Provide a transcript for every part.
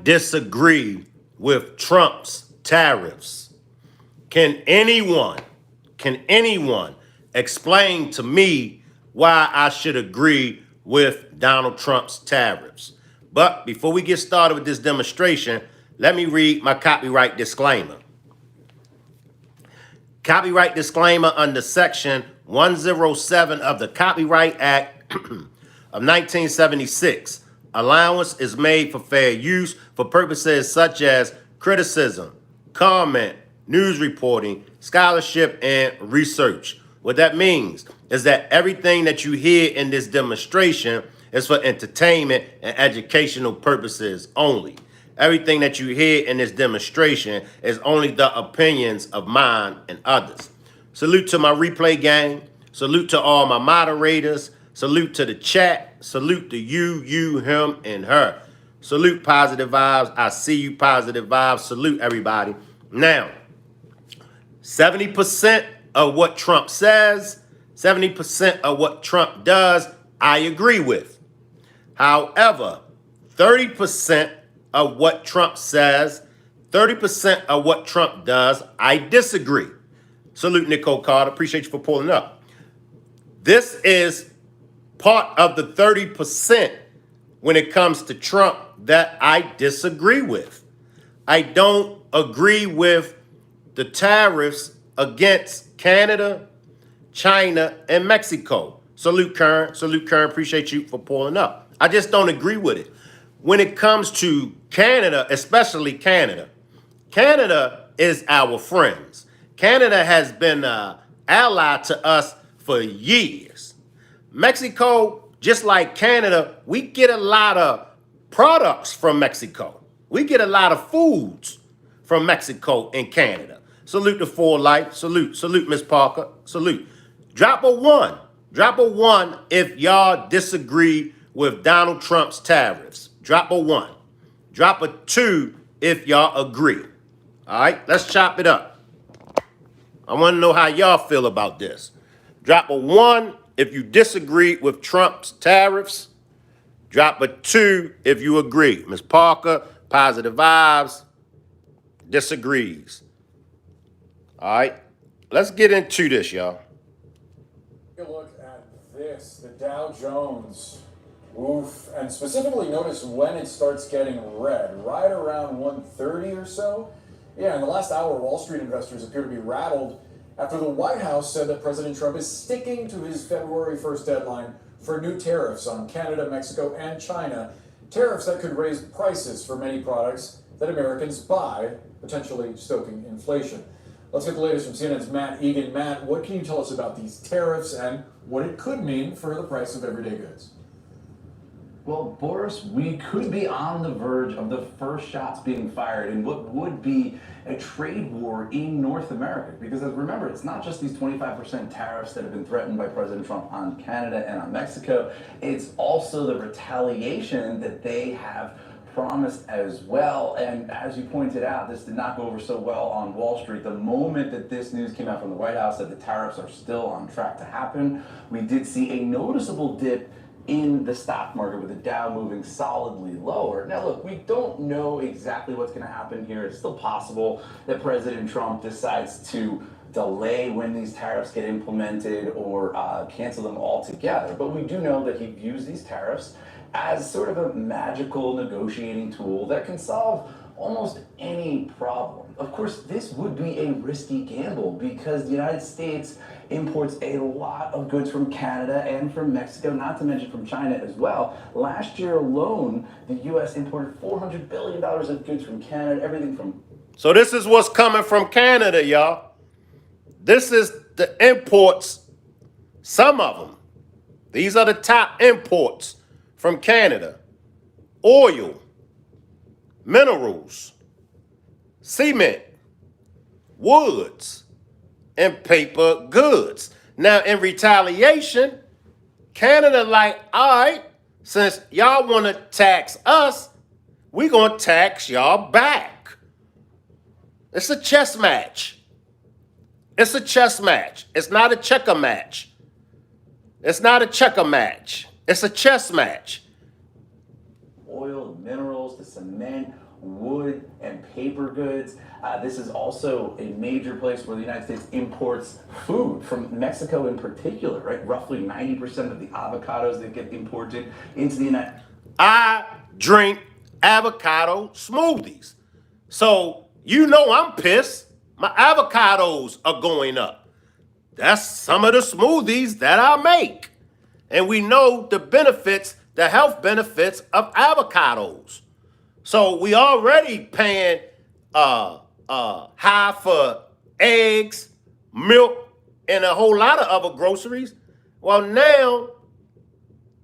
disagree with Trump's tariffs. Can anyone explain to me why I should agree with Donald Trump's tariffs? But before we get started with this demonstration, let me read my copyright disclaimer. Copyright disclaimer under Section 107 of the Copyright Act of 1976. Allowance is made for fair use for purposes such as criticism, comment, news reporting, scholarship, and research. What that means is that everything that you hear in this demonstration is for entertainment and educational purposes only. Everything that you hear in this demonstration is only the opinions of mine and others. Salute to my replay gang. Salute to all my moderators. Salute to the chat. Salute to you, him, and her. Salute positive vibes. I see you, positive vibes. Salute everybody. Now, 70% of what Trump says, 70% of what Trump does, I agree with. However, 30% of what Trump says, 30% of what Trump does, I disagree. Salute, Nicole Carter. Appreciate you for pulling up. This is part of the 30% when it comes to Trump that I disagree with. I don't agree with the tariffs against Canada, China, and Mexico. Salute, Kern. Salute, Kern. Appreciate you for pulling up. I just don't agree with it. When it comes to Canada, especially Canada, Canada is our friends. Canada has been an ally to us for years. Mexico, just like Canada, we get a lot of products from Mexico. We get a lot of foods from Mexico and Canada. Salute to For Life. Salute, Miss Parker. Salute. Drop a one. Drop a one if y'all disagree with Donald Trump's tariffs. Drop a one. Drop a two if y'all agree. All right, let's chop it up. I want to know how y'all feel about this. Drop a one if you disagree with Trump's tariffs. Drop a two if you agree. Ms. Parker, positive vibes, disagrees. All right, let's get into this, y'all. Take a look at this, the Dow Jones. Oof, and specifically notice when it starts getting red, right around 1:30 or so. Yeah, in the last hour, Wall Street investors appear to be rattled after the White House said that President Trump is sticking to his February 1st deadline for new tariffs on Canada, Mexico, and China. Tariffs that could raise prices for many products that Americans buy, potentially stoking inflation. Let's get the latest from CNN's Matt Egan. Matt, what can you tell us about these tariffs and what it could mean for the price of everyday goods? Well, Boris, we could be on the verge of the first shots being fired in what would be a trade war in North America. Because remember, it's not just these 25% tariffs that have been threatened by President Trump on Canada and on Mexico. It's also the retaliation that they have promised as well. And as you pointed out, this did not go over so well on Wall Street. The moment that this news came out from the White House that the tariffs are still on track to happen, we did see a noticeable dip in the stock market with the Dow moving solidly lower. Now look, we don't know exactly what's going to happen here. It's still possible that President Trump decides to delay when these tariffs get implemented or cancel them altogether. But we do know that he views these tariffs as sort of a magical negotiating tool that can solve almost any problem. Of course, this would be a risky gamble because the United States imports a lot of goods from Canada and from Mexico, not to mention from China as well. Last year alone, the U.S. imported $400 billion of goods from Canada, everything from... So this is what's coming from Canada, y'all. This is the imports, some of them. These are the top imports from Canada. Oil, minerals, cement, woods, and paper goods. Now, in retaliation, Canada like, all right, since y'all want to tax us, we going to tax y'all back. It's a chess match. It's a chess match. It's not a checker match. It's not a checker match. It's a chess match. Oil, minerals, the cement, wood, and paper goods. This is also a major place where the United States imports food from Mexico in particular, right? Roughly 90% of the avocados that get imported into the United States. I drink avocado smoothies. So you know I'm pissed. My avocados are going up. That's some of the smoothies that I make. And we know the benefits, the health benefits of avocados. So we already paying high for eggs, milk, and a whole lot of other groceries. Well, now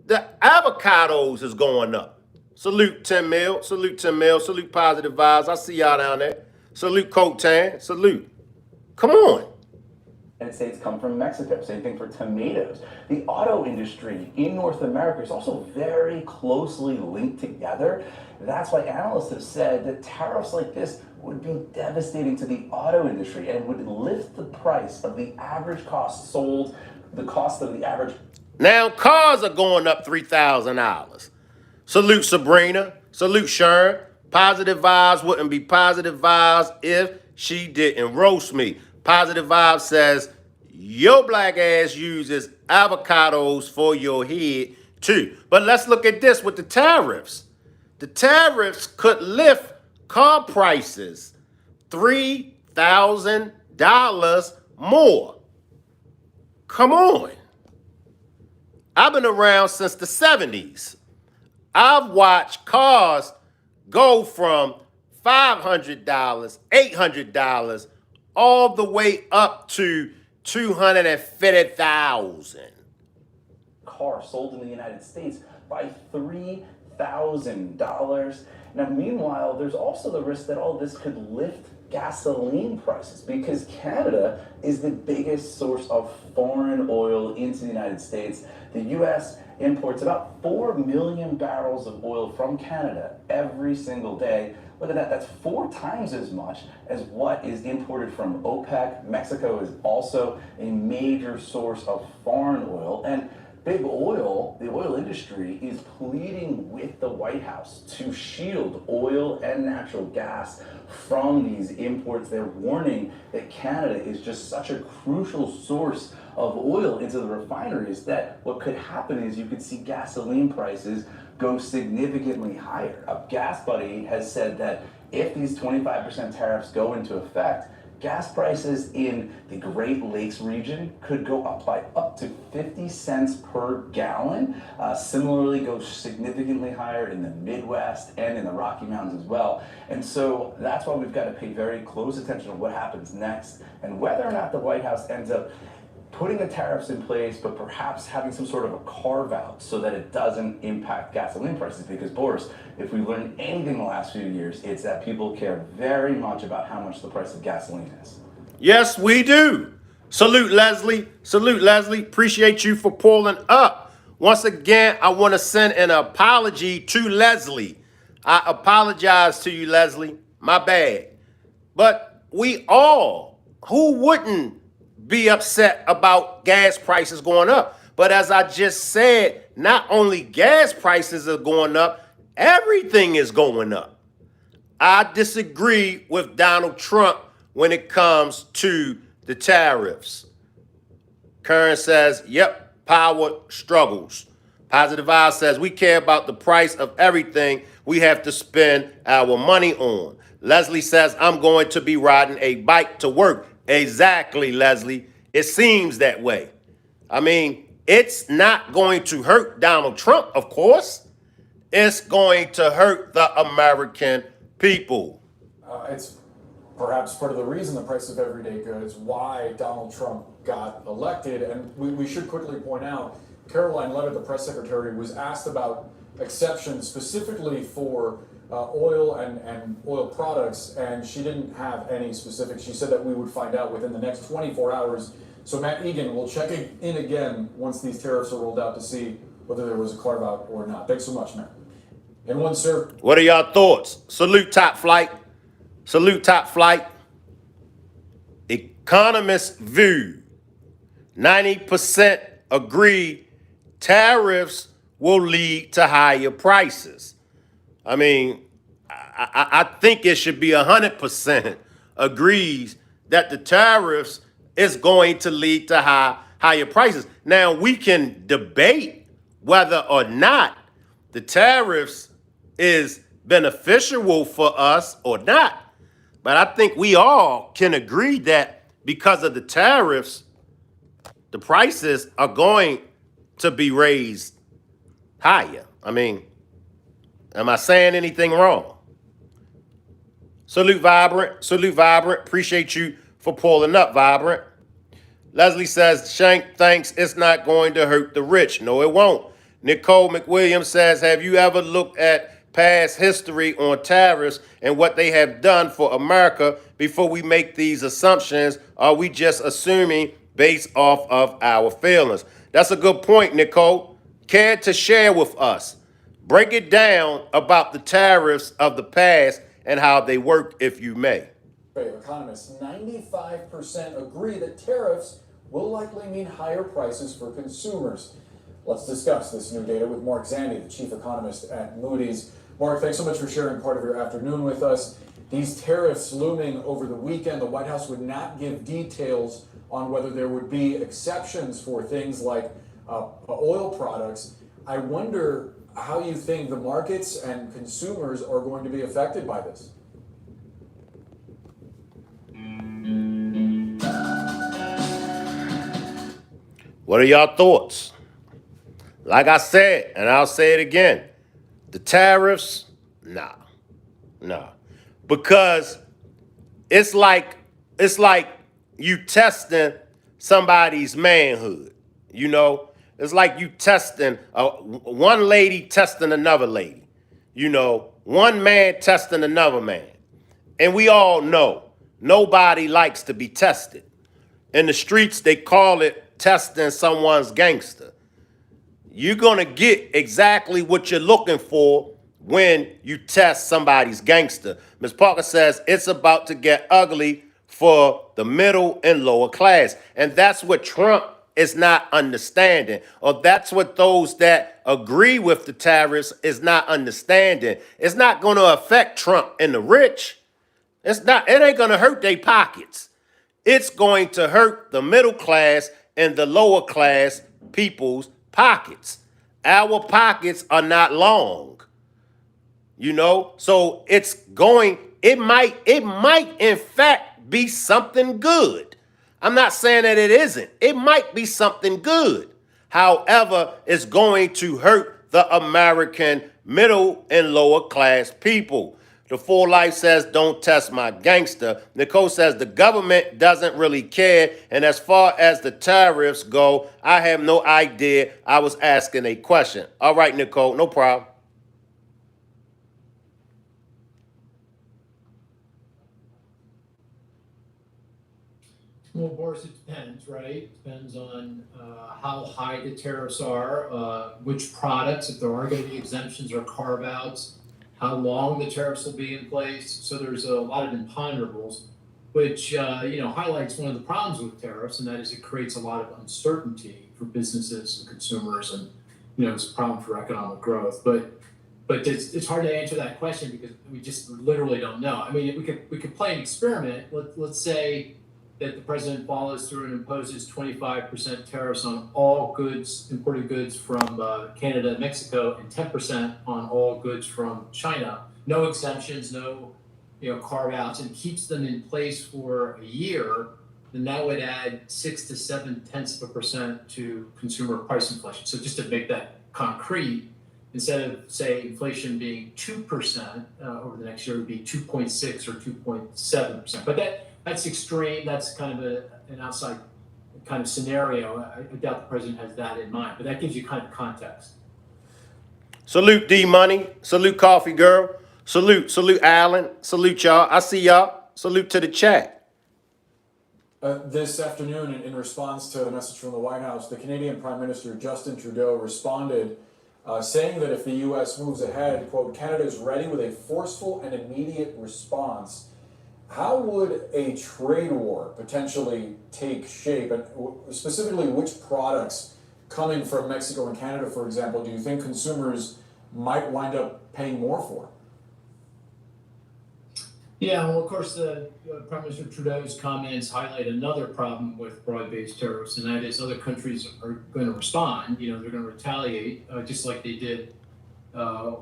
the avocados is going up. Salute 10 mil, salute 10 mil, salute Positive Vibes. I see y'all down there. Salute Coke Tan, salute. Come on. United States come from Mexico. Same thing for tomatoes. The auto industry in North America is also very closely linked together. That's why analysts have said that tariffs like this would be devastating to the auto industry and would lift the price of the average cost sold, the cost of the average. Now cars are going up $3,000. Salute Sabrina, salute Sharon. Positive Vibes wouldn't be Positive Vibes if she didn't roast me. Positive Vibes says, your black ass uses avocados for your head too. But let's look at this with the tariffs. The tariffs could lift car prices $3,000 more. Come on. I've been around since the 70s. I've watched cars go from $500, $800, all the way up to $250,000. Car sold in the United States by $3,000. Now, meanwhile, there's also the risk that all this could lift gasoline prices because Canada is the biggest source of foreign oil into the United States. The U.S. imports about 4 million barrels of oil from Canada every single day. Look at that, that's 4 times as much as what is imported from OPEC. Mexico is also a major source of foreign oil. And big oil, the oil industry, is pleading with the White House to shield oil and natural gas from these imports. They're warning that Canada is just such a crucial source of oil into the refineries that what could happen is you could see gasoline prices go significantly higher. A Gas Buddy has said that if these 25% tariffs go into effect, gas prices in the Great Lakes region could go up by up to 50 cents per gallon. Similarly, go significantly higher in the Midwest and in the Rocky Mountains as well. And so that's why we've got to pay very close attention to what happens next and whether or not the White House ends up putting the tariffs in place, but perhaps having some sort of a carve out so that it doesn't impact gasoline prices. Because, Boris, if we learned anything the last few years, it's that people care very much about how much the price of gasoline is. Yes, we do. Salute, Leslie. Salute, Leslie. Appreciate you for pulling up. Once again, I want to send an apology to Leslie. I apologize to you, Leslie. My bad. But we all, who wouldn't be upset about gas prices going up? But as I just said, not only gas prices are going up, everything is going up. I disagree with Donald Trump when it comes to the tariffs. Karen says, yep, power struggles. Positive Vibes says, we care about the price of everything we have to spend our money on. Leslie says, I'm going to be riding a bike to work. Exactly, Leslie. It seems that way. I mean, it's not going to hurt Donald Trump, of course. It's going to hurt the American people. It's perhaps part of the reason the price of everyday goods, why Donald Trump got elected. And we should quickly point out, Caroline Levitt, the press secretary, was asked about exceptions specifically for oil and oil products, and she didn't have any specifics. She said that we would find out within the next 24 hours. So Matt Egan will check in again once these tariffs are rolled out to see whether there was a carve out or not. Thanks so much, Matt. And one, sir. What are y'all thoughts? Salute Top Flight. Salute Top Flight. Economist view. 90% agree tariffs will lead to higher prices. I mean, I think it should be 100% agrees that the tariffs is going to lead to higher prices. Now we can debate whether or not the tariffs is beneficial for us or not, but I think we all can agree that because of the tariffs, the prices are going to be raised higher. I mean, am I saying anything wrong? Salute Vibrant. Salute Vibrant. Appreciate you for pulling up, Vibrant. Leslie says, Shank thinks it's not going to hurt the rich. No, it won't. Nicole McWilliams says, have you ever looked at past history on tariffs and what they have done for America before we make these assumptions? Are we just assuming based off of our feelings? That's a good point, Nicole. Care to share with us? Break it down about the tariffs of the past and how they work, if you may. Economists, 95% agree that tariffs will likely mean higher prices for consumers. Let's discuss this new data with Mark Zandi, the chief economist at Moody's. Mark, thanks so much for sharing part of your afternoon with us. These tariffs looming over the weekend, the White House would not give details on whether there would be exceptions for things like oil products. I wonder how you think the markets and consumers are going to be affected by this. What are y'all thoughts? Like I said, and I'll say it again, the tariffs, nah. Because it's like you testing somebody's manhood, you know? It's like you testing, one lady testing another lady, you know? One man testing another man. And we all know nobody likes to be tested. In the streets, they call it testing someone's gangster. You're going to get exactly what you're looking for when you test somebody's gangster. Ms. Parker says it's about to get ugly for the middle and lower class. And that's what Trump is not understanding, or that's what those that agree with the tariffs is not understanding. It's not going to affect Trump and the rich. It ain't going to hurt their pockets. It's going to hurt the middle class and the lower class people's pockets. Our pockets are not long, you know? So it might in fact be something good. I'm not saying that it isn't. It might be something good. However, it's going to hurt the American middle and lower class people. The Full Life says, don't test my gangster. Nicole says, the government doesn't really care. And as far as the tariffs go, I have no idea. I was asking a question. All right, Nicole, no problem. Well, Boris, it depends, right? Depends on how high the tariffs are, which products, if there are going to be exemptions or carve-outs, how long the tariffs will be in place. So there's a lot of imponderables, which highlights one of the problems with tariffs, and that is it creates a lot of uncertainty for businesses and consumers, and it's a problem for economic growth. But it's hard to answer that question because we just literally don't know. I mean, we could play an experiment. Let's say that the president follows through and imposes 25% tariffs on all goods, imported goods from Canada and Mexico, and 10% on all goods from China. No exemptions, no carve-outs, and keeps them in place for a year. Then that would add 6 to 7/10% to consumer price inflation. So just to make that concrete, instead of say inflation being 2% over the next year, it would be 2.6 or 2.7%. But that's extreme. That's kind of an outside kind of scenario. I doubt the president has that in mind, but that gives you kind of context. Salute D Money. Salute Coffee Girl. Salute Alan. Salute y'all. I see y'all. Salute to the chat. This afternoon, in response to the message from the White House, the Canadian Prime Minister Justin Trudeau responded saying that if the U.S. moves ahead, quote, Canada is ready with a forceful and immediate response. How would a trade war potentially take shape, and specifically which products coming from Mexico and Canada, for example, do you think consumers might wind up paying more for? Yeah, well, of course, Prime Minister Trudeau's comments highlight another problem with broad-based tariffs, and that is other countries are going to respond. You know, they're going to retaliate, just like they did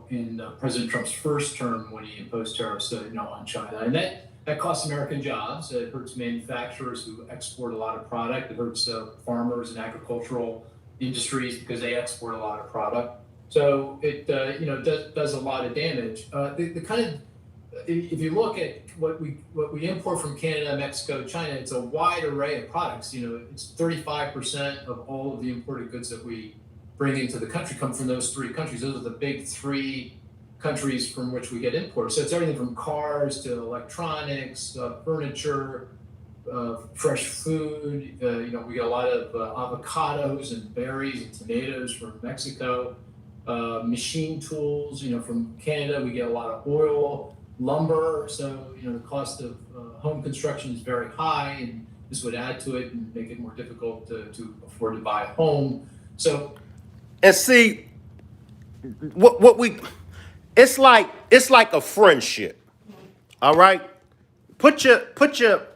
in President Trump's first term when he imposed tariffs, on China, and that costs American jobs. It hurts manufacturers who export a lot of product. It hurts farmers and agricultural industries because they export a lot of product. So it does a lot of damage. The kind of if you look at what we import from Canada, Mexico, China, it's a wide array of products. You know, it's 35% of all of the imported goods that we bring into the country come from those three countries. Those are the big three countries from which we get imports. So it's everything from cars to electronics, furniture, fresh food. We get a lot of avocados and berries and tomatoes from Mexico. Machine tools, from Canada. We get a lot of oil, lumber. So, the cost of home construction is very high, and this would add to it and make it more difficult to afford to buy a home. So, And see, it's like a friendship. All right? Put your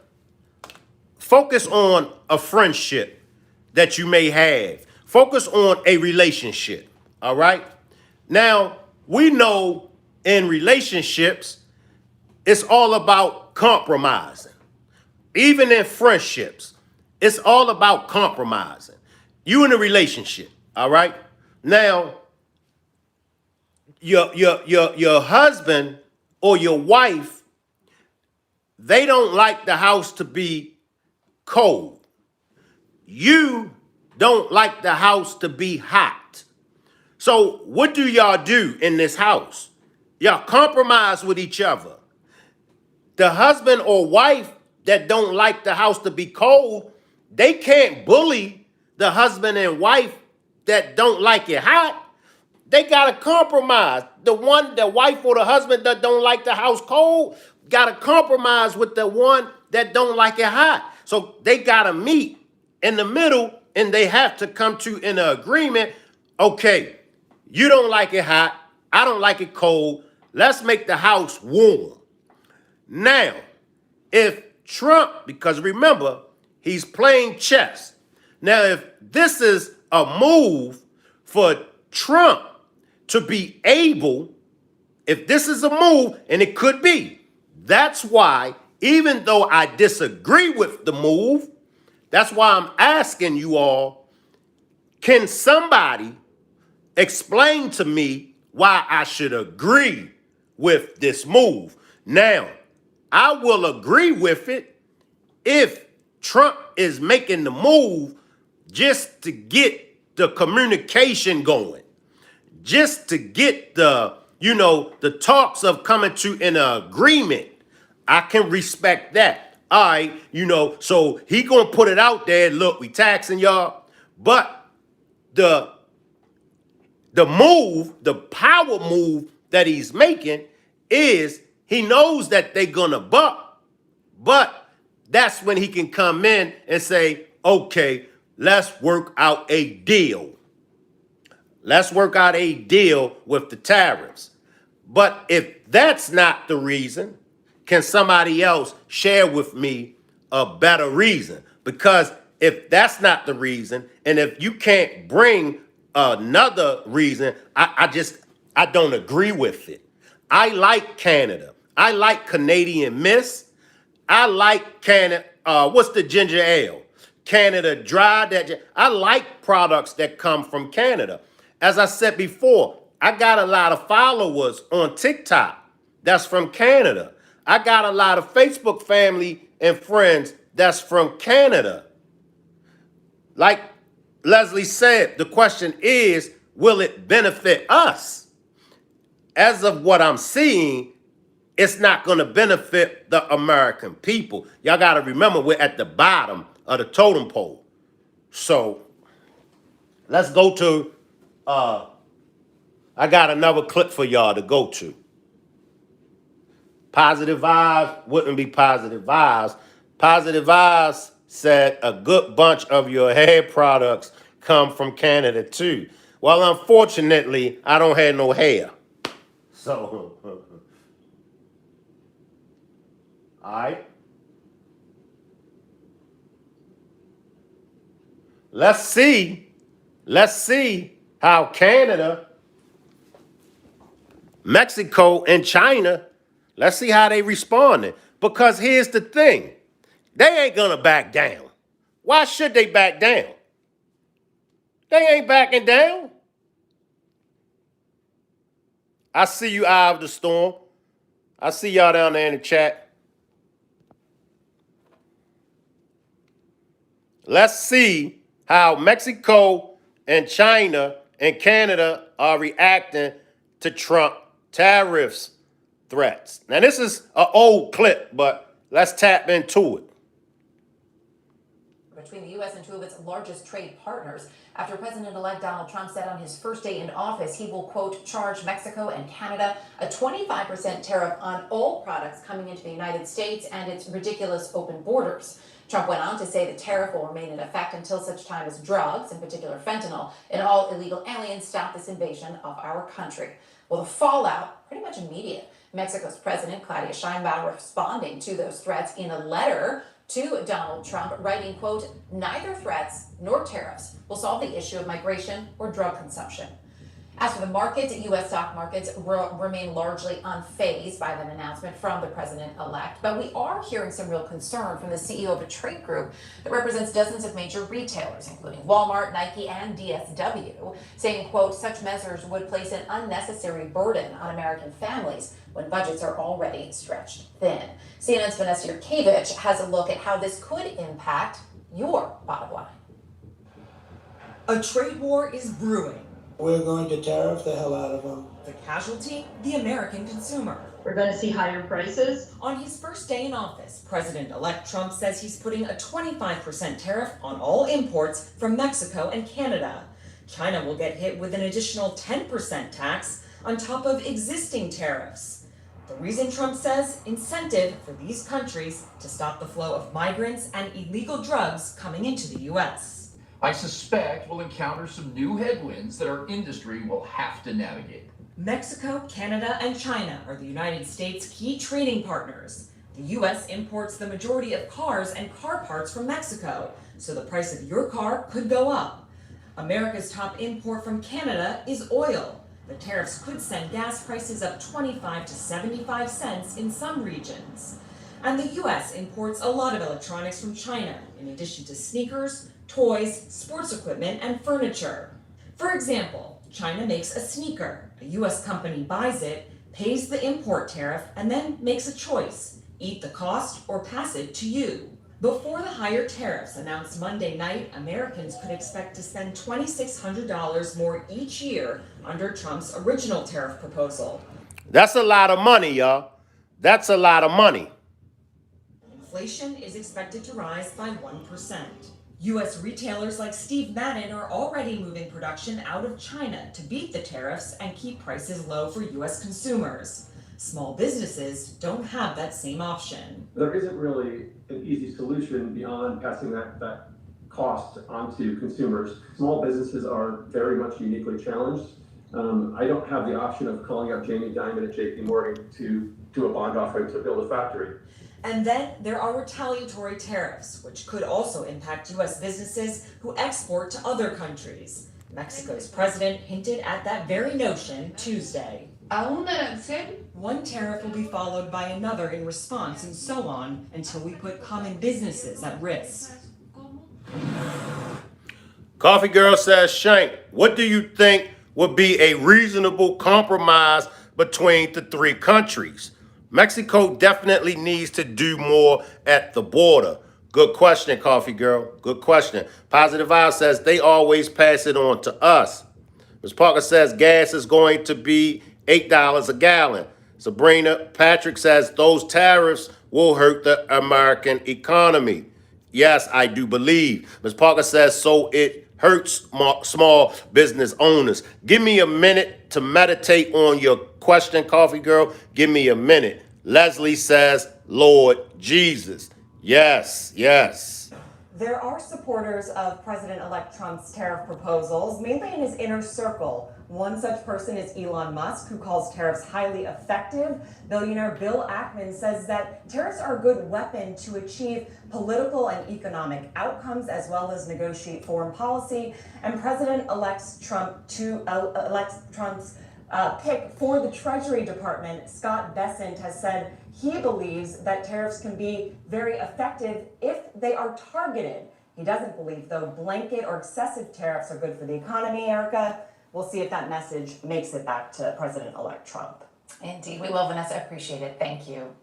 focus on a friendship that you may have. Focus on a relationship. All right? Now, we know in relationships, it's all about compromising. Even in friendships, it's all about compromising. You in a relationship, all right? Now, your husband or your wife, they don't like the house to be cold. You don't like the house to be hot. So what do y'all do in this house? Y'all compromise with each other. The husband or wife that don't like the house to be cold, they can't bully the husband and wife that don't like it hot. They got to compromise. The wife or the husband that don't like the house cold, got to compromise with the one that don't like it hot. So they got to meet in the middle, and they have to come to an agreement. Okay, you don't like it hot. I don't like it cold. Let's make the house warm. Now, if Trump, because remember, he's playing chess. Now, if this is a move for Trump to be able, if this is a move, and it could be, that's why, even though I disagree with the move, that's why I'm asking you all, can somebody explain to me why I should agree with this move? Now, I will agree with it if Trump is making the move just to get the communication going, just to get the talks of coming to an agreement. I can respect that. All right, so he gonna put it out there. Look, we taxing y'all, but the move, the power move that he's making is he knows that they're gonna buck, but that's when he can come in and say, okay, let's work out a deal. Let's work out a deal with the tariffs. But if that's not the reason, can somebody else share with me a better reason? Because if that's not the reason, and if you can't bring another reason, I don't agree with it. I like Canada. I like Canadian Mist. I like Canada. What's the ginger ale? Canada Dry. I like products that come from Canada. As I said before, I got a lot of followers on TikTok that's from Canada. I got a lot of Facebook family and friends that's from Canada. Like Leslie said, the question is, will it benefit us? As of what I'm seeing, it's not going to benefit the American people. Y'all got to remember, we're at the bottom of the totem pole. So let's go to, I got another clip for y'all to go to. Positive Vibes wouldn't be Positive Vibes. Positive Vibes said a good bunch of your hair products come from Canada too. Well, unfortunately, I don't have no hair. So All right. Let's see how Canada, Mexico, and China, let's see how they responding. Because here's the thing. They ain't gonna back down. Why should they back down? They ain't backing down. I see you, Eye of the Storm. I see y'all down there in the chat. Let's see how Mexico and China and Canada are reacting to Trump tariffs threats. Now, this is an old clip, but let's tap into it. Between the U.S. and two of its largest trade partners after President-elect Donald Trump said on his first day in office he will, quote, charge Mexico and Canada a 25% tariff on all products coming into the United States and its ridiculous open borders. Trump went on to say the tariff will remain in effect until such time as drugs, in particular fentanyl, and all illegal aliens stop this invasion of our country. Well, the fallout, pretty much immediate. Mexico's President Claudia Sheinbaum responding to those threats in a letter to Donald Trump, writing, quote, neither threats nor tariffs will solve the issue of migration or drug consumption. As for the markets, U.S. stock markets remain largely unfazed by that announcement from the president-elect. But we are hearing some real concern from the CEO of a trade group that represents dozens of major retailers, including Walmart, Nike, and DSW, saying, quote, such measures would place an unnecessary burden on American families when budgets are already stretched thin. CNN's Vanessa Yurkevich has a look at how this could impact your bottom line. A trade war is brewing. We're going to tariff the hell out of them. The casualty, the American consumer. We're going to see higher prices. On his first day in office, President-elect Trump says he's putting a 25% tariff on all imports from Mexico and Canada. China will get hit with an additional 10% tax on top of existing tariffs. The reason, Trump says, incentive for these countries to stop the flow of migrants and illegal drugs coming into the U.S. I suspect we'll encounter some new headwinds that our industry will have to navigate. Mexico, Canada, and China are the United States' key trading partners. The U.S. imports the majority of cars and car parts from Mexico, so the price of your car could go up. America's top import from Canada is oil. The tariffs could send gas prices up 25 to 75 cents in some regions. And the U.S. imports a lot of electronics from China, in addition to sneakers, toys, sports equipment, and furniture. For example, China makes a sneaker. A U.S. company buys it, pays the import tariff, and then makes a choice: eat the cost or pass it to you. Before the higher tariffs announced Monday night, Americans could expect to spend $2,600 more each year under Trump's original tariff proposal. That's a lot of money, y'all. That's a lot of money. Inflation is expected to rise by 1%. U.S. retailers like Steve Madden are already moving production out of China to beat the tariffs and keep prices low for U.S. consumers. Small businesses don't have that same option. There isn't really an easy solution beyond passing that cost onto consumers. Small businesses are very much uniquely challenged. I don't have the option of calling up Jamie Dimon at JP Morgan to do a bond offering to build a factory. And then there are retaliatory tariffs, which could also impact U.S. businesses who export to other countries. Mexico's president hinted at that very notion Tuesday. One tariff will be followed by another in response, and so on, until we put common businesses at risk. Coffee Girl says, Shank, what do you think would be a reasonable compromise between the three countries? Mexico definitely needs to do more at the border. Good question, Coffee Girl. Good question. Positive Vibe says they always pass it on to us. Ms. Parker says gas is going to be $8 a gallon. Sabrina Patrick says those tariffs will hurt the American economy. Yes, I do believe. Ms. Parker says so it hurts small business owners. Give me a minute to meditate on your question, Coffee Girl. Give me a minute. Leslie says, Lord Jesus. Yes, yes. There are supporters of President-elect Trump's tariff proposals, mainly in his inner circle. One such person is Elon Musk, who calls tariffs highly effective. Billionaire Bill Ackman says that tariffs are a good weapon to achieve political and economic outcomes, as well as negotiate foreign policy. And President-elect Trump's pick for the Treasury Department, Scott Bessent, has said he believes that tariffs can be very effective if they are targeted. He doesn't believe, though, blanket or excessive tariffs are good for the economy, Erica. We'll see if that message makes it back to President-elect Trump. Indeed. We will, Vanessa. Appreciate it. Thank you.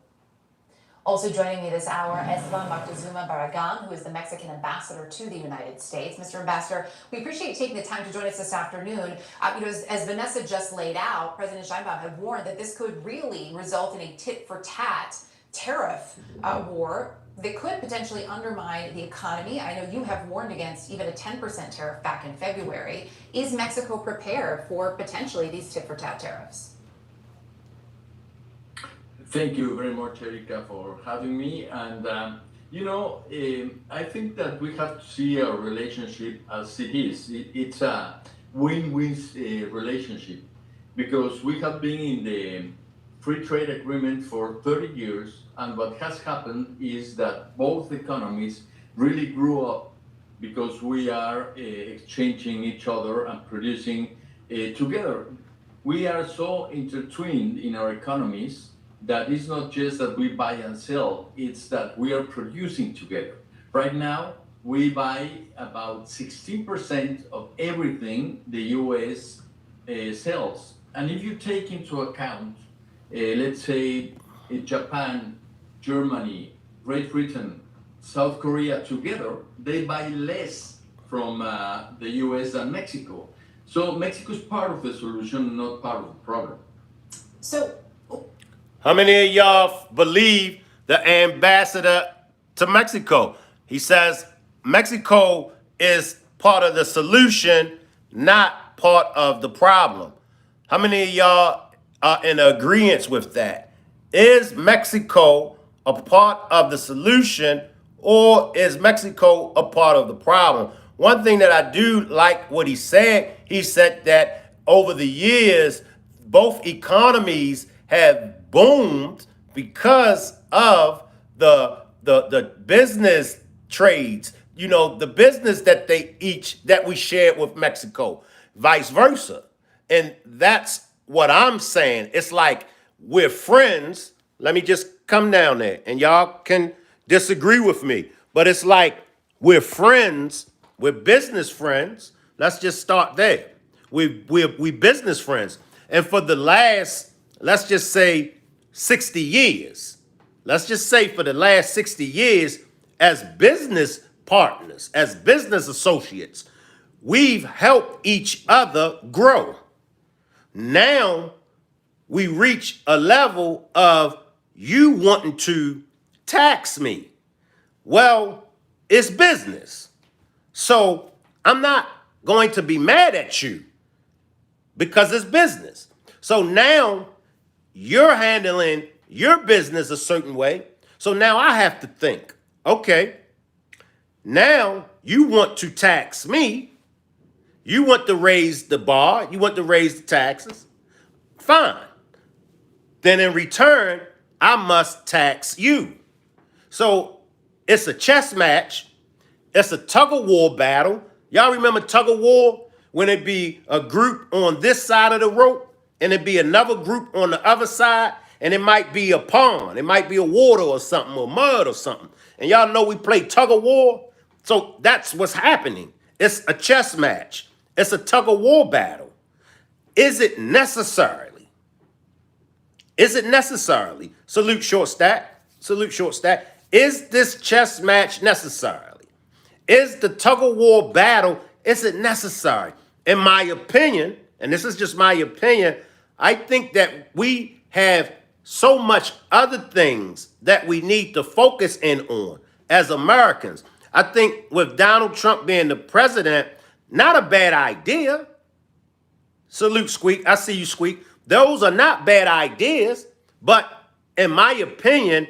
Also joining me this hour, Esteban Moctezuma Barragan, who is the Mexican ambassador to the United States. Mr. Ambassador, we appreciate you taking the time to join us this afternoon. As Vanessa just laid out, President Sheinbaum had warned that this could really result in a tit-for-tat tariff war that could potentially undermine the economy. I know you have warned against even a 10% tariff back in February. Is Mexico prepared for potentially these tit-for-tat tariffs? Thank you very much, Erica, for having me. And, I think that we have to see our relationship as it is. It's a win-win relationship because we have been in the free trade agreement for 30 years. And what has happened is that both economies really grew up because we are exchanging each other and producing together. We are so intertwined in our economies that it's not just that we buy and sell, it's that we are producing together. Right now, we buy about 16% of everything the US sells. And if you take into account, let's say Japan, Germany, Great Britain, South Korea together, they buy less from the US than Mexico. So Mexico is part of the solution, not part of the problem. So, how many of y'all believe the ambassador to Mexico? He says Mexico is part of the solution, not part of the problem. How many of y'all are in agreement with that? Is Mexico a part of the solution, or is Mexico a part of the problem? One thing that I do like what he said that over the years, both economies have boomed because of the business trades, the business that we shared with Mexico, vice versa. And that's what I'm saying. It's like we're friends. Let me just come down there and y'all can disagree with me. But it's like we're friends, we're business friends. Let's just start there. We business friends. And for the last, let's just say 60 years. Let's just say for the last 60 years, as business partners, as business associates, we've helped each other grow. Now we reach a level of you wanting to tax me. Well, it's business. So I'm not going to be mad at you because it's business. So now you're handling your business a certain way. So now I have to think, okay, now you want to tax me. You want to raise the bar. You want to raise the taxes. Fine. Then in return, I must tax you. So it's a chess match. It's a tug of war battle. Y'all remember tug of war? When it be a group on this side of the rope and it be another group on the other side, and it might be a pond, it might be a water or something, or mud or something. And y'all know we play tug of war. So that's what's happening. It's a chess match. It's a tug of war battle. Is it necessarily? Is it necessarily? Salute short stack. Salute short stack. Is this chess match necessarily? Is the tug of war battle, is it necessary? In my opinion, and this is just my opinion, I think that we have so much other things that we need to focus in on as Americans. I think with Donald Trump being the president, not a bad idea. Salute, Squeak. I see you, Squeak. Those are not bad ideas, but in my opinion,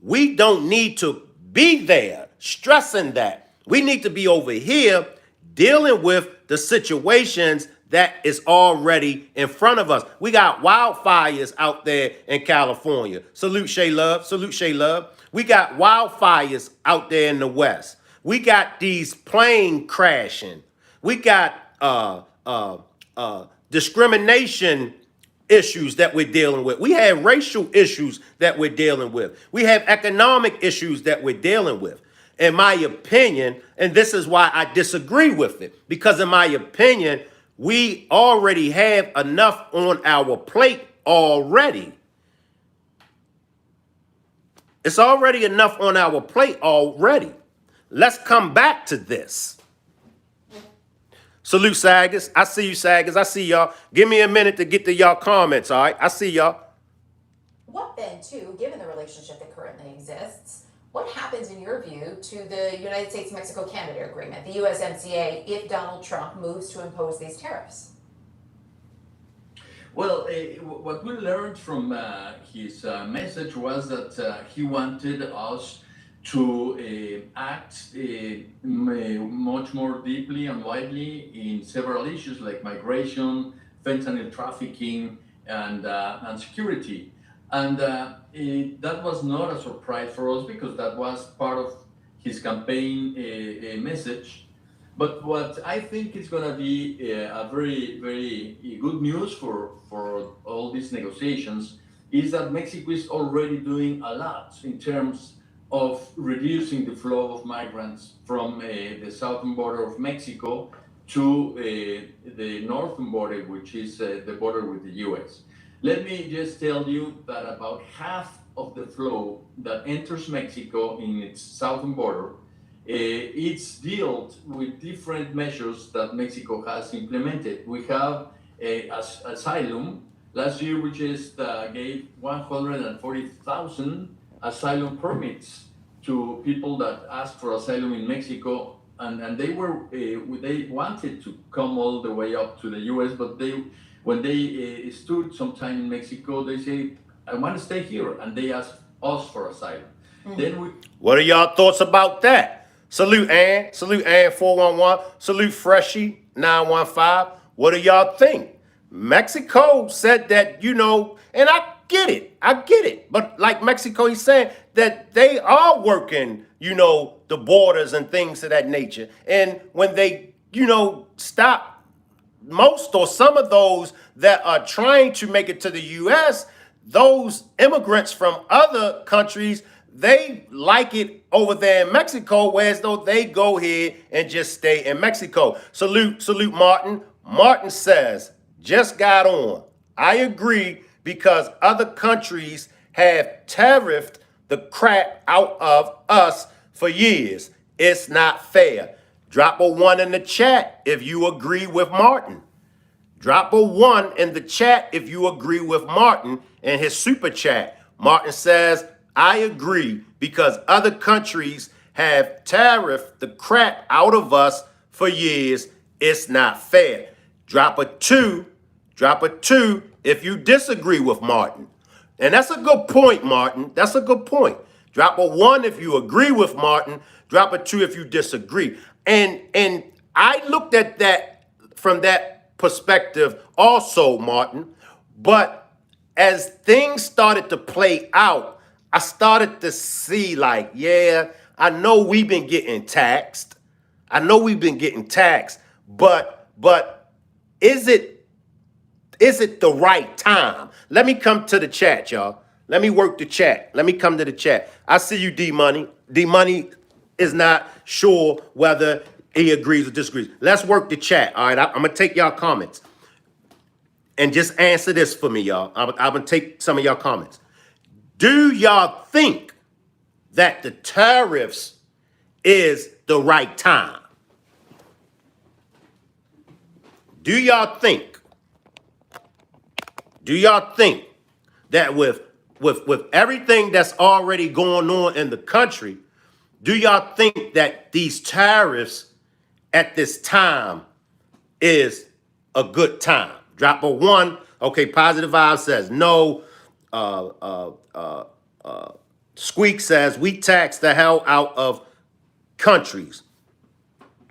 we don't need to be there stressing that. We need to be over here dealing with the situations that is already in front of us. We got wildfires out there in California. Salute Shay Love. Salute Shay Love. We got wildfires out there in the West. We got these plane crashing. We got discrimination issues that we're dealing with. We have racial issues that we're dealing with. We have economic issues that we're dealing with. In my opinion, and this is why I disagree with it, because in my opinion, we already have enough on our plate already. It's already enough on our plate already. Let's come back to this. Salute, Saggers. I see you, Saggers. I see y'all. Give me a minute to get to y'all comments, all right? I see y'all. What then, too, given the relationship that currently exists, what happens in your view to the United States-Mexico-Canada agreement, the USMCA, if Donald Trump moves to impose these tariffs? Well, what we learned from his message was that he wanted us to act much more deeply and widely in several issues like migration, fentanyl trafficking, and security. And that was not a surprise for us because that was part of his campaign message. But what I think is going to be a very, very good news for all these negotiations is that Mexico is already doing a lot in terms of reducing the flow of migrants from the southern border of Mexico to the northern border, which is the border with the US. Let me just tell you that about half of the flow that enters Mexico in its southern border, it's dealt with different measures that Mexico has implemented. We have asylum. Last year, we just gave 140,000 asylum permits to people that asked for asylum in Mexico, and they wanted to come all the way up to the US, but when they stood sometime in Mexico, they say, I want to stay here, and they asked us for asylum. Then What are y'all thoughts about that? Salute Ann. Salute Ann 411. Salute Freshie 915. What do y'all think? Mexico said that, and I get it. I get it. But like Mexico, he's saying that they are working, the borders and things of that nature. And when they, stop most or some of those that are trying to make it to the U.S., those immigrants from other countries, they like it over there in Mexico, whereas though they go here and just stay in Mexico. Salute Martin. Martin says, just got on. I agree because other countries have tariffed the crap out of us for years. It's not fair. Drop a 1 in the chat if you agree with Martin. Drop a 1 in the chat if you agree with Martin in his super chat. Martin says, I agree because other countries have tariffed the crap out of us for years. It's not fair. Drop a 2 if you disagree with Martin. And that's a good point, Martin. That's a good point. Drop a 1 if you agree with Martin. Drop a 2 if you disagree. And I looked at that from that perspective also, Martin. But as things started to play out, I started to see like, yeah, I know we've been getting taxed. But is it the right time? Let me come to the chat, y'all. Let me work the chat. Let me come to the chat. I see you, D-Money. D-Money is not sure whether he agrees or disagrees. Let's work the chat, all right? I'm going to take y'all comments. And just answer this for me, y'all. I'm going to take some of y'all comments. Do y'all think that the tariffs is the right time? Do y'all think that with everything that's already going on in the country, do y'all think that these tariffs at this time is a good time? Drop a 1. Okay, Positive Vibe says no. Squeak says we tax the hell out of countries.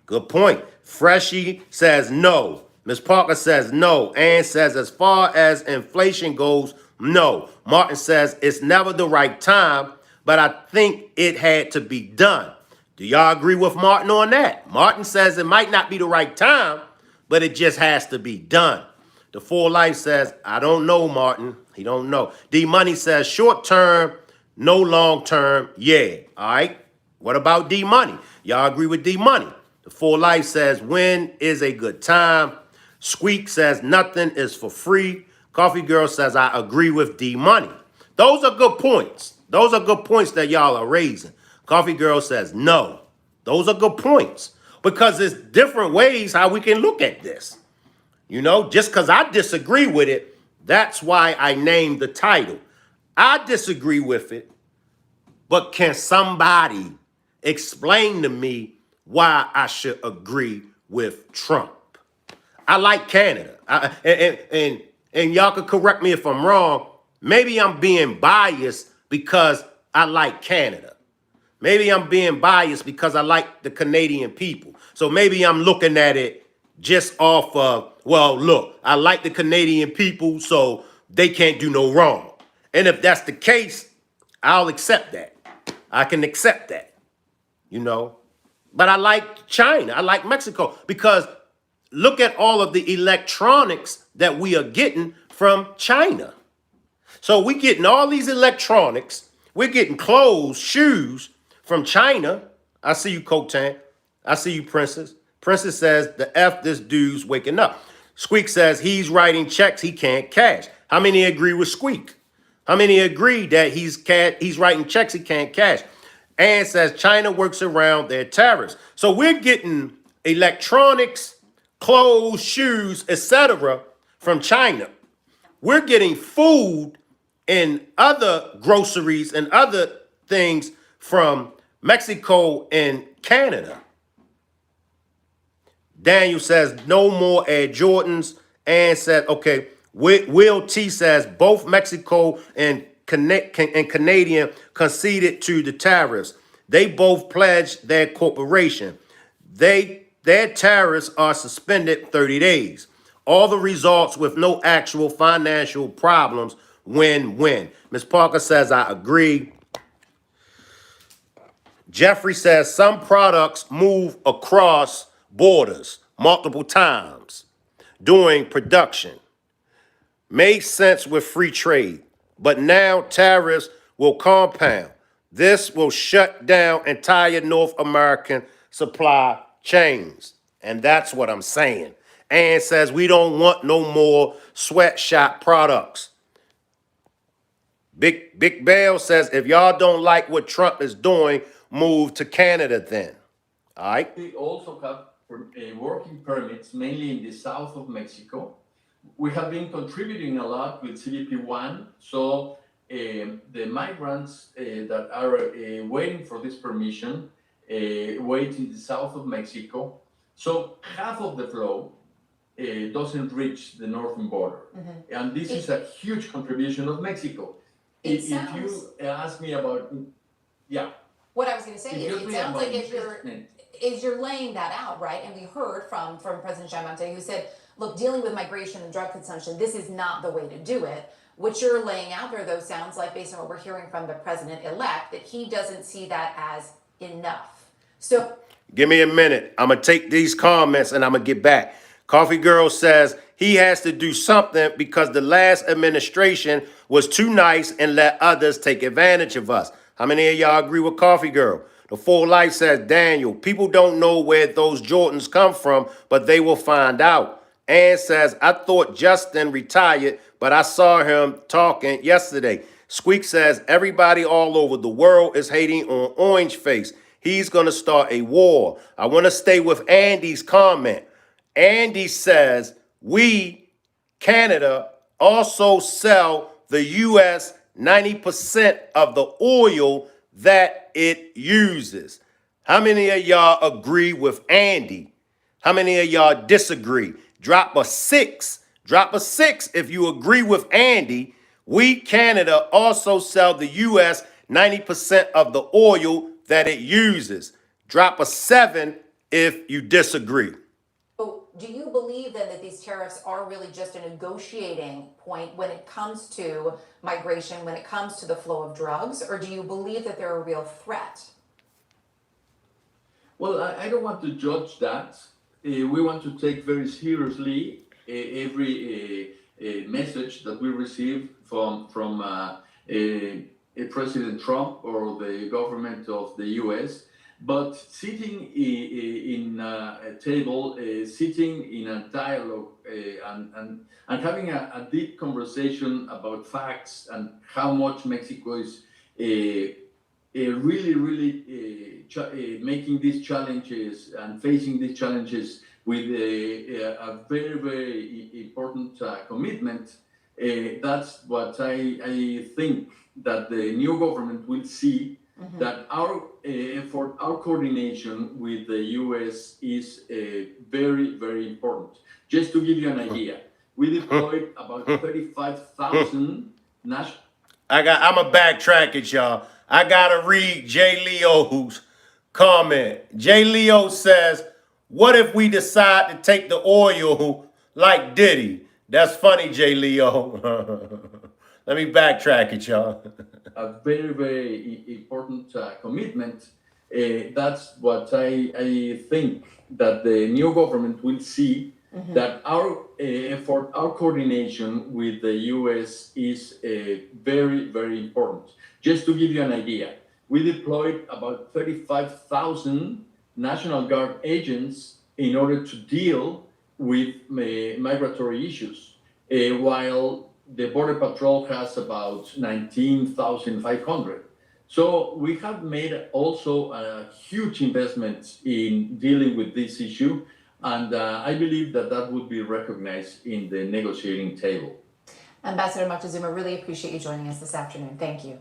Good point. Freshie says no. Ms. Parker says no. Ann says as far as inflation goes, no. Martin says it's never the right time, but I think it had to be done. Do y'all agree with Martin on that? Martin says it might not be the right time, but it just has to be done. The Full Life says, I don't know, Martin. He don't know. D Money says short term, no long term. Yeah. All right. What about D Money? Y'all agree with D Money? The Full Life says when is a good time. Squeak says nothing is for free. Coffee Girl says I agree with D Money. Those are good points. Those are good points that y'all are raising. Coffee Girl says no. Those are good points because there's different ways how we can look at this. You know, just because I disagree with it, that's why I named the title. I disagree with it, but can somebody explain to me why I should agree with Trump? I like Canada. And y'all can correct me if I'm wrong. Maybe I'm being biased because I like Canada. Maybe I'm being biased because I like the Canadian people. So maybe I'm looking at it just off of, well, look, I like the Canadian people, so they can't do no wrong. And if that's the case, I'll accept that. I can accept that, you know. But I like China. I like Mexico because look at all of the electronics that we are getting from China. So we're getting all these electronics. We're getting clothes, shoes from China. I see you, Cotan. I see you, Princess. Princess says, the F this dude's waking up. Squeak says he's writing checks he can't cash. How many agree with Squeak? How many agree that he's writing checks he can't cash? Ann says China works around their tariffs. So we're getting electronics, clothes, shoes, etc. from China. We're getting food and other groceries and other things from Mexico and Canada. Daniel says no more Air Jordans. And said, okay, Will T says both Mexico and Canadian conceded to the tariffs. They both pledged their corporation. Their tariffs are suspended 30 days. All the results with no actual financial problems. Win-win. Ms. Parker says, I agree. Jeffrey says some products move across borders multiple times during production. Made sense with free trade, but now tariffs will compound. This will shut down entire North American supply chains. And that's what I'm saying. Ann says we don't want no more sweatshop products. Big Bell says if y'all don't like what Trump is doing, move to Canada then. All right. We also have working permits, mainly in the south of Mexico. We have been contributing a lot with CBP1, so the migrants that are waiting for this permission wait in the south of Mexico. So half of the flow doesn't reach the northern border. Mm-hmm. And this is a huge contribution of Mexico. If you ask me about, yeah. What I was going to say is it sounds like if you're laying that out, right? And we heard from President Giammattei who said, look, dealing with migration and drug consumption, this is not the way to do it. What you're laying out there, though, sounds like, based on what we're hearing from the president-elect, that he doesn't see that as enough. So give me a minute. I'm going to take these comments and I'm going to get back. Coffee Girl says he has to do something because the last administration was too nice and let others take advantage of us. How many of y'all agree with Coffee Girl? The Full Life says, Daniel, people don't know where those Jordans come from, but they will find out. Ann says, I thought Justin retired, but I saw him talking yesterday. Squeak says, everybody all over the world is hating on Orange Face. He's going to start a war. I want to stay with Andy's comment. Andy says, we, Canada, also sell the U.S. 90% of the oil that it uses. How many of y'all agree with Andy? How many of y'all disagree? Drop a 6. Drop a 6 if you agree with Andy. We, Canada, also sell the U.S. 90% of the oil that it uses. Drop a 7 if you disagree. So do you believe then that these tariffs are really just a negotiating point when it comes to migration, when it comes to the flow of drugs, or do you believe that they're a real threat? Well, I don't want to judge that. We want to take very seriously every message that we receive from President Trump or the government of the U.S. But sitting in a table, sitting in a dialogue, and having a deep conversation about facts and how much Mexico is really making these challenges and facing these challenges with a very, very important commitment. That's what I think that the new government will see, that our effort, our coordination with the U.S. is very, very important. Just to give you an idea, we deployed about 35,000 national. I'm a backtrack it, y'all. I gotta read Jay Leo's comment. Jay Leo says, "What if we decide to take the oil like Diddy?" That's funny, Jay Leo. Let me backtrack it, y'all. A very, very important commitment. That's what I think that the new government will see, that our effort, our coordination with the U.S. is very, very important. Just to give you an idea, we deployed about 35,000 National Guard agents in order to deal with migratory issues, while the Border Patrol has about 19,500. So we have made also a huge investment in dealing with this issue, and I believe that that would be recognized in the negotiating table. Ambassador Moctezuma, really appreciate you joining us this afternoon. Thank you.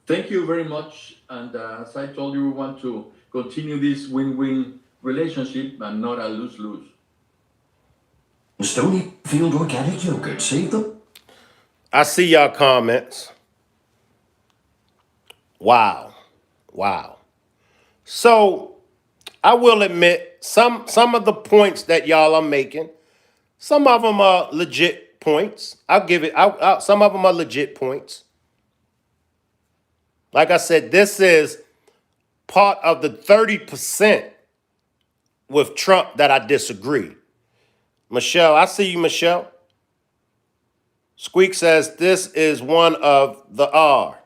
Thank you very much. And as I told you, we want to continue this win-win relationship and not a lose-lose. Stonyfield organic yogurt, save them. I see y'all comments. Wow. So I will admit some of the points that y'all are making, some of them are legit points. I'll give it. Some of them are legit points. Like I said, this is part of the 30% with Trump that I disagree. Michelle, I see you, Michelle. Squeak says this is one of the R.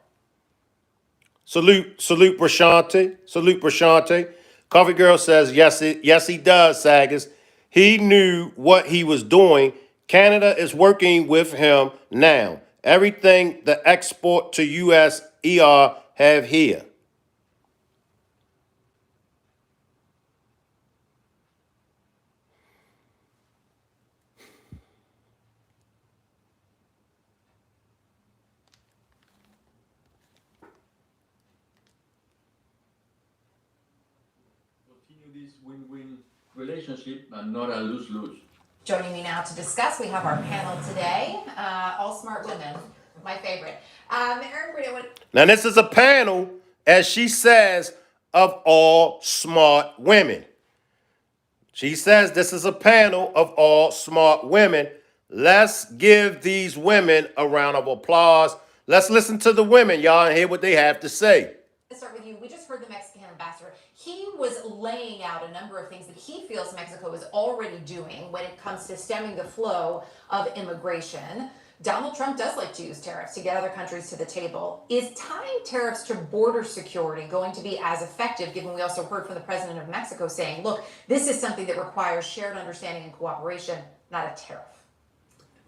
Salute Brashante. Coffee Girl says, yes, he does, Sagas. He knew what he was doing. Canada is working with him now. Everything the export to U.S. ER have here. Continue this win-win relationship and not a lose-lose. Joining me now to discuss, we have our panel today, all smart women, my favorite. Erin Brito, Now this is a panel, as she says, of all smart women. She says this is a panel of all smart women. Let's give these women a round of applause. Let's listen to the women, y'all, and hear what they have to say. Let's start with you. We just heard the Mexican ambassador. He was laying out a number of things that he feels Mexico is already doing when it comes to stemming the flow of immigration. Donald Trump does like to use tariffs to get other countries to the table. Is tying tariffs to border security going to be as effective, given we also heard from the president of Mexico saying, look, this is something that requires shared understanding and cooperation, not a tariff?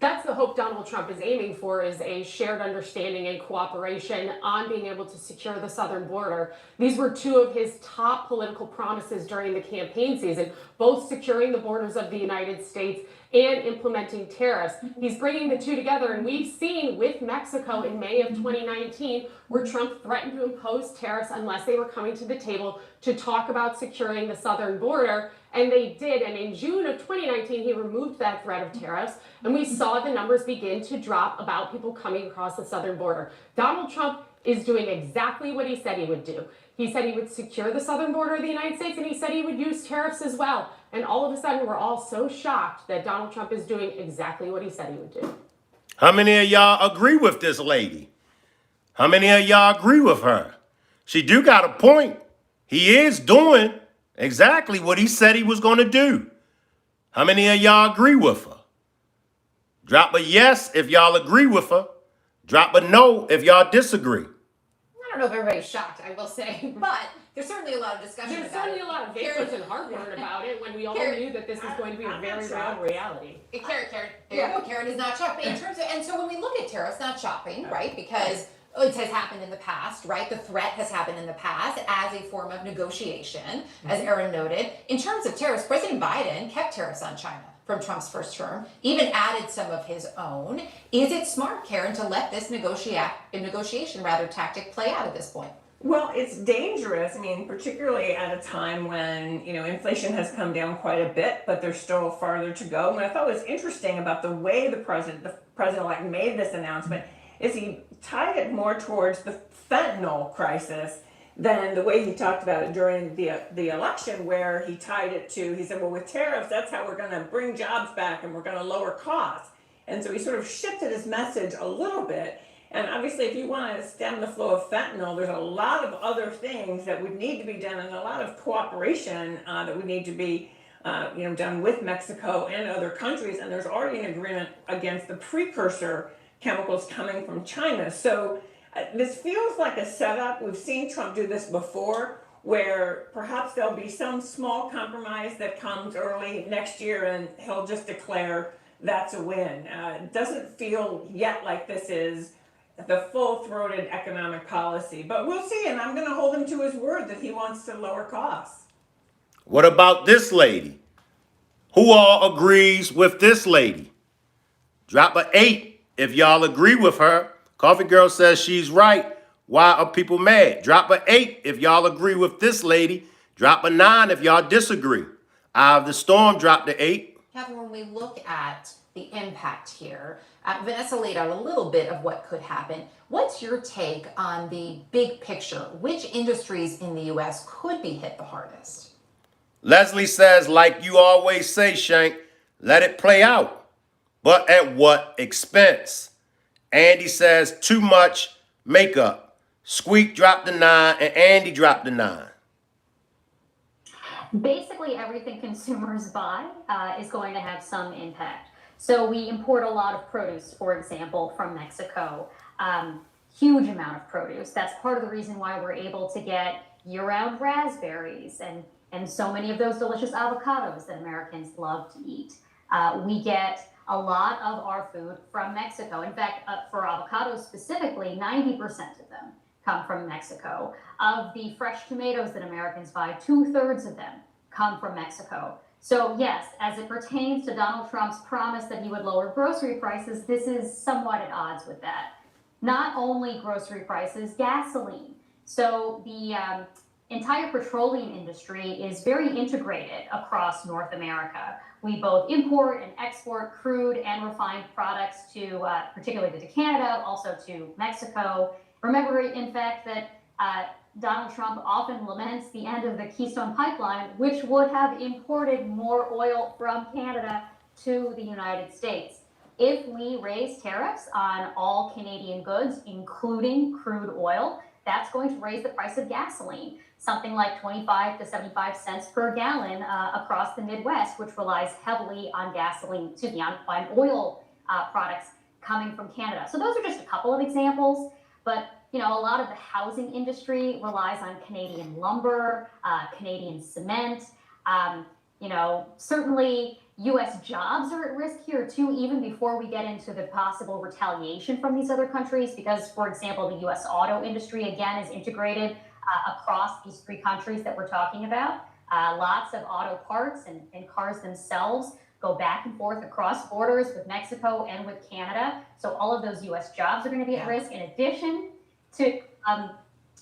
That's the hope Donald Trump is aiming for, is a shared understanding and cooperation on being able to secure the southern border. These were two of his top political promises during the campaign season, both securing the borders of the United States and implementing tariffs. He's bringing the two together, and we've seen with Mexico in May of 2019 where Trump threatened to impose tariffs unless they were coming to the table to talk about securing the southern border. And they did. And in June of 2019, he removed that threat of tariffs. And we saw the numbers begin to drop about people coming across the southern border. Donald Trump is doing exactly what he said he would do. He said he would secure the southern border of the United States, and he said he would use tariffs as well. And all of a sudden, we're all so shocked that Donald Trump is doing exactly what he said he would do. How many of y'all agree with this lady? How many of y'all agree with her? She do got a point. He is doing exactly what he said he was going to do. How many of y'all agree with her? Drop a yes if y'all agree with her. Drop a no if y'all disagree. I don't know if everybody's shocked, I will say, but there's certainly a lot of discussion There's about it. certainly a lot of vapors and heartburn about it when we all knew that this is going to be a very real reality. Karen, there you go. Karen is not shocked. But in terms of, and so when we look at tariffs, not shopping, right? Because it has happened in the past, right? The threat has happened in the past as a form of negotiation, as Aaron noted. In terms of tariffs, President Biden kept tariffs on China from Trump's first term, even added some of his own. Is it smart, Karen, to let this negotiation tactic play out at this point? Well, it's dangerous. I mean, particularly at a time when, inflation has come down quite a bit, but there's still farther to go. And I thought was interesting about the way the president-elect made this announcement is he tied it more towards the fentanyl crisis than the way he talked about it during the election, where he tied it to, he said, well, with tariffs, that's how we're going to bring jobs back and we're going to lower costs. And so he sort of shifted his message a little bit. And obviously, if you want to stem the flow of fentanyl, there's a lot of other things that would need to be done and a lot of cooperation that would need to be done with Mexico and other countries. And there's already an agreement against the precursor chemicals coming from China. So this feels like a setup. We've seen Trump do this before, where perhaps there'll be some small compromise that comes early next year and he'll just declare that's a win. It doesn't feel yet like this is the full-throated economic policy, but we'll see, and I'm going to hold him to his word that he wants to lower costs. What about this lady? Who all agrees with this lady? Drop a 8 if y'all agree with her. Coffee Girl says she's right. Why are people mad? Drop a 8 if y'all agree with this lady. Drop a 9 if y'all disagree. Eye of the Storm dropped the 8. Catherine, when we look at the impact here, Vanessa laid out a little bit of what could happen. What's your take on the big picture? Which industries in the U.S. could be hit the hardest? Leslie says, like you always say, Shank, let it play out. But at what expense? Andy says, too much makeup. Squeak dropped the 9 and Andy dropped the 9. Basically, everything consumers buy is going to have some impact. So we import a lot of produce, for example, from Mexico. Huge amount of produce. That's part of the reason why we're able to get year-round raspberries and so many of those delicious avocados that Americans love to eat. We get a lot of our food from Mexico. In fact, for avocados specifically, 90% of them come from Mexico. Of the fresh tomatoes that Americans buy, 2/3 of them come from Mexico. So yes, as it pertains to Donald Trump's promise that he would lower grocery prices, this is somewhat at odds with that. Not only grocery prices, gasoline. So the entire petroleum industry is very integrated across North America. We both import and export crude and refined products to, particularly to Canada, also to Mexico. Remember, in fact, that Donald Trump often laments the end of the Keystone Pipeline, which would have imported more oil from Canada to the United States. If we raise tariffs on all Canadian goods, including crude oil, that's going to raise the price of gasoline, something like 25 to 75 cents per gallon across the Midwest, which relies heavily on gasoline, on oil products coming from Canada. So those are just a couple of examples, but a lot of the housing industry relies on Canadian lumber, Canadian cement. Certainly U.S. jobs are at risk here too, even before we get into the possible retaliation from these other countries, because, for example, the U.S. auto industry, again, is integrated across these 3 countries that we're talking about. Lots of auto parts and cars themselves go back and forth across borders with Mexico and with Canada. So all of those U.S. jobs are going to be at risk, in addition to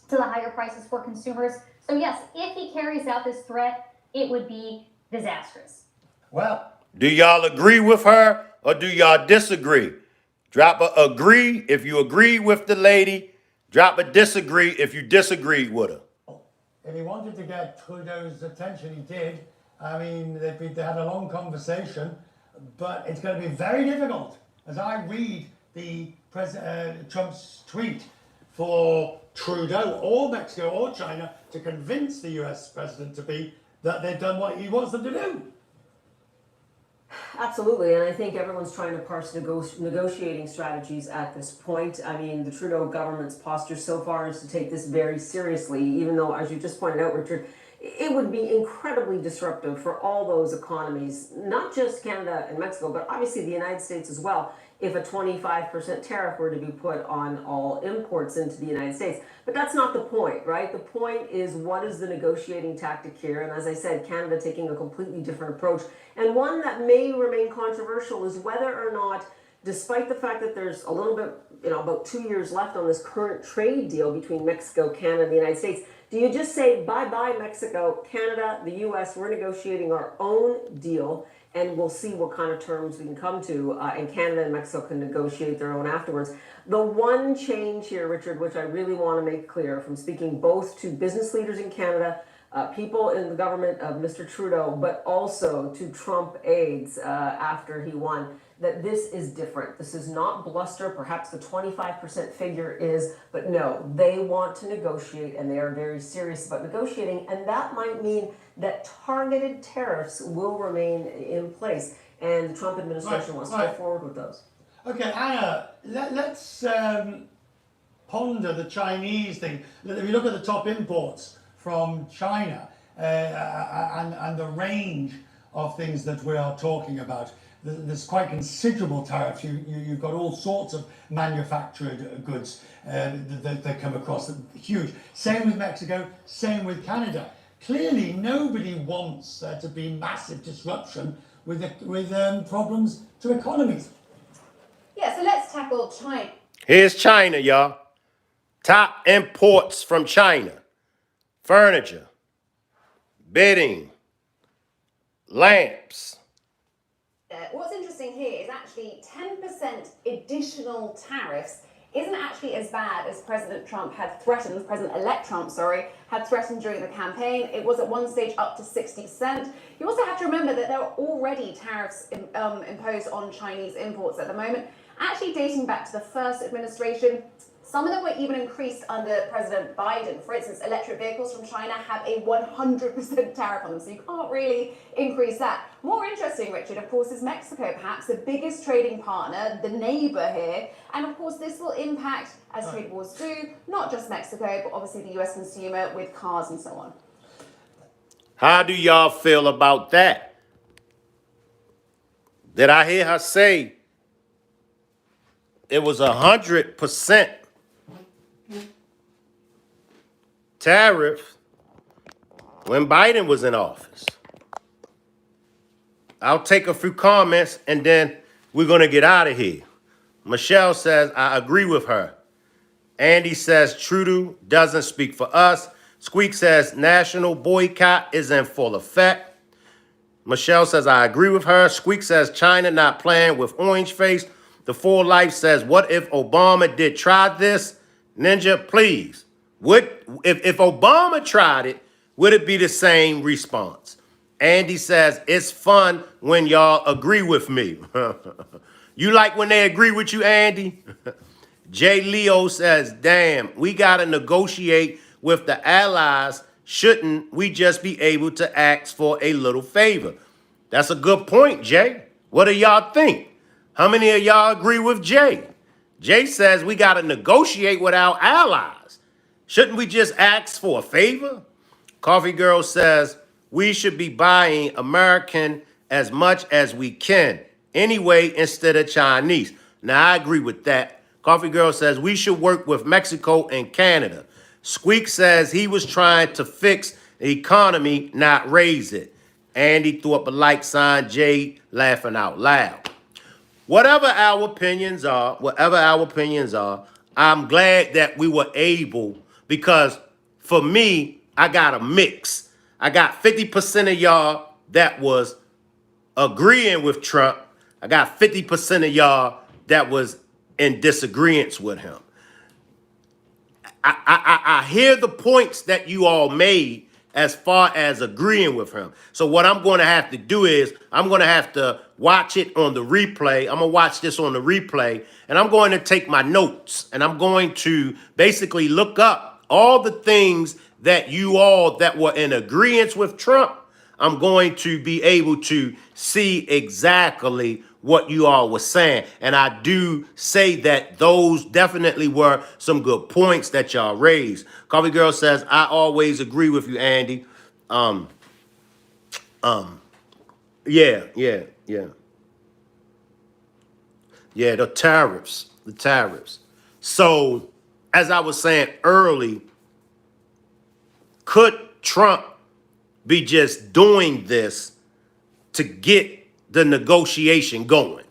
the higher prices for consumers. So yes, if he carries out this threat, it would be disastrous. Well, do y'all agree with her or do y'all disagree? Drop a agree if you agree with the lady. Drop a disagree if you disagree with her. If he wanted to get Trudeau's attention, he did. I mean, they had a long conversation, but it's going to be very difficult, as I read the Trump's tweet, for Trudeau or Mexico or China to convince the US president that they've done what he wants them to do. Absolutely, and I think everyone's trying to parse negotiating strategies at this point. I mean, the Trudeau government's posture so far is to take this very seriously, even though, as you just pointed out, Richard, it would be incredibly disruptive for all those economies, not just Canada and Mexico, but obviously the United States as well, if a 25% tariff were to be put on all imports into the United States. But that's not the point, right? The point is, what is the negotiating tactic here? And as I said, Canada taking a completely different approach. And one that may remain controversial is whether or not, despite the fact that there's a little bit, about 2 years left on this current trade deal between Mexico, Canada, and the United States, do you just say, bye-bye, Mexico, Canada, the U.S., we're negotiating our own deal, and we'll see what kind of terms we can come to, and Canada and Mexico can negotiate their own afterwards. The one change here, Richard, which I really want to make clear from speaking both to business leaders in Canada, people in the government of Mr. Trudeau, but also to Trump aides after he won, that this is different. This is not bluster. Perhaps the 25% figure is, but no, they want to negotiate, and they are very serious about negotiating, and that might mean that targeted tariffs will remain in place, and the Trump administration wants to go forward with those. Okay, Anna, let's ponder the Chinese thing. If you look at the top imports from China and the range of things that we are talking about, there's quite considerable tariffs. You've got all sorts of manufactured goods that come across, huge. Same with Mexico, same with Canada. Clearly, nobody wants there to be massive disruption with problems to economies. Yeah, so let's tackle China. Here's China, y'all. Top imports from China: furniture, bedding, lamps. What's interesting here is actually 10% additional tariffs isn't actually as bad as President-elect Trump had threatened during the campaign. It was at one stage up to 60%. You also have to remember that there are already tariffs imposed on Chinese imports at the moment, actually dating back to the first administration. Some of them were even increased under President Biden. For instance, electric vehicles from China have a 100% tariff on them, so you can't really increase that. More interesting, Richard, of course, is Mexico, perhaps the biggest trading partner, the neighbor here. And of course, this will impact, as trade wars do, not just Mexico, but obviously the US consumer with cars and so on. How do y'all feel about that? Did I hear her say it was 100% tariff when Biden was in office? I'll take a few comments and then we're going to get out of here. Michelle says, I agree with her. Andy says, Trudeau doesn't speak for us. Squeak says, national boycott is in full effect. Michelle says, I agree with her. Squeak says, China not playing with orange face. The Full Life says, what if Obama did try this? Ninja, please. If Obama tried it, would it be the same response? Andy says, it's fun when y'all agree with me. You like when they agree with you, Andy? Jay Leo says, damn, we got to negotiate with the allies. Shouldn't we just be able to ask for a little favor? That's a good point, Jay. What do y'all think? How many of y'all agree with Jay? Jay says we got to negotiate with our allies. Shouldn't we just ask for a favor? Coffee Girl says we should be buying American as much as we can anyway instead of Chinese. Now, I agree with that. Coffee Girl says we should work with Mexico and Canada. Squeak says he was trying to fix the economy, not raise it. Andy threw up a like sign. Jay laughing out loud. Whatever our opinions are, I'm glad that we were able, because for me, I got a mix. I got 50% of y'all that was agreeing with Trump. I got 50% of y'all that was in disagreement with him. I hear the points that you all made as far as agreeing with him. So what I'm going to have to do is I'm going to have to watch it on the replay. I'm going to watch this on the replay, and I'm going to take my notes, and I'm going to basically look up all the things that you all that were in agreement with Trump. I'm going to be able to see exactly what you all were saying. And I do say that those definitely were some good points that y'all raised. Coffee Girl says, I always agree with you, Andy. Yeah. Yeah, the tariffs. So, as I was saying early, could Trump be just doing this to get the negotiation going?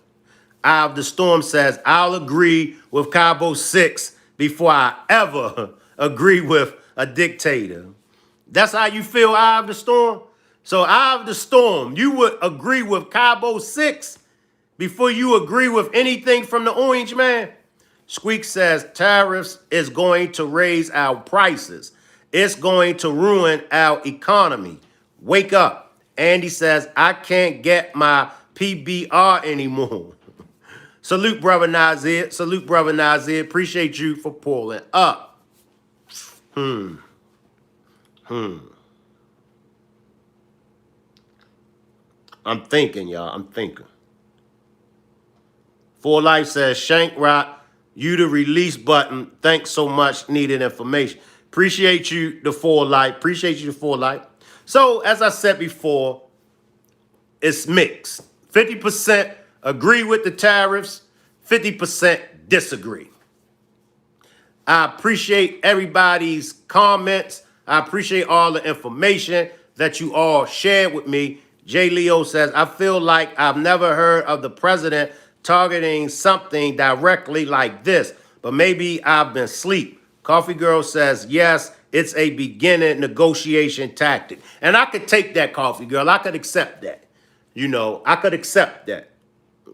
Eye of the Storm says, I'll agree with Cabo 6 before I ever agree with a dictator. That's how you feel, Eye of the Storm? So, Eye of the Storm, you would agree with Cabo 6 before you agree with anything from the Orange Man? Squeak says, tariffs is going to raise our prices. It's going to ruin our economy. Wake up. Andy says, I can't get my PBR anymore. Salute, Brother Nazir. Salute, Brother Nazir. Appreciate you for pulling up. I'm thinking, y'all. I'm thinking. For Life says, Shank Rock, you the release button. Thanks so much. Needed information. Appreciate you, the For Life. Appreciate you, the For Life. So, as I said before, it's mixed. 50% agree with the tariffs, 50% disagree. I appreciate everybody's comments. I appreciate all the information that you all shared with me. Jay Leo says, I feel like I've never heard of the president targeting something directly like this, but maybe I've been asleep. Coffee Girl says, yes, it's a beginning negotiation tactic. And I could take that, Coffee Girl. I could accept that. You know, I could accept that.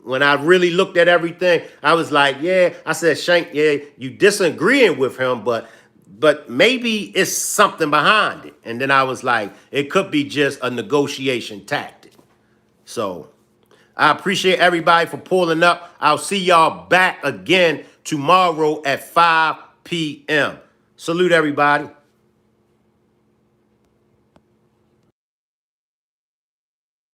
When I really looked at everything, I was like, yeah, I said, Shank, yeah, you disagreeing with him, but maybe it's something behind it. And then I was like, it could be just a negotiation tactic. So I appreciate everybody for pulling up. I'll see y'all back again tomorrow at 5 p.m. Salute everybody.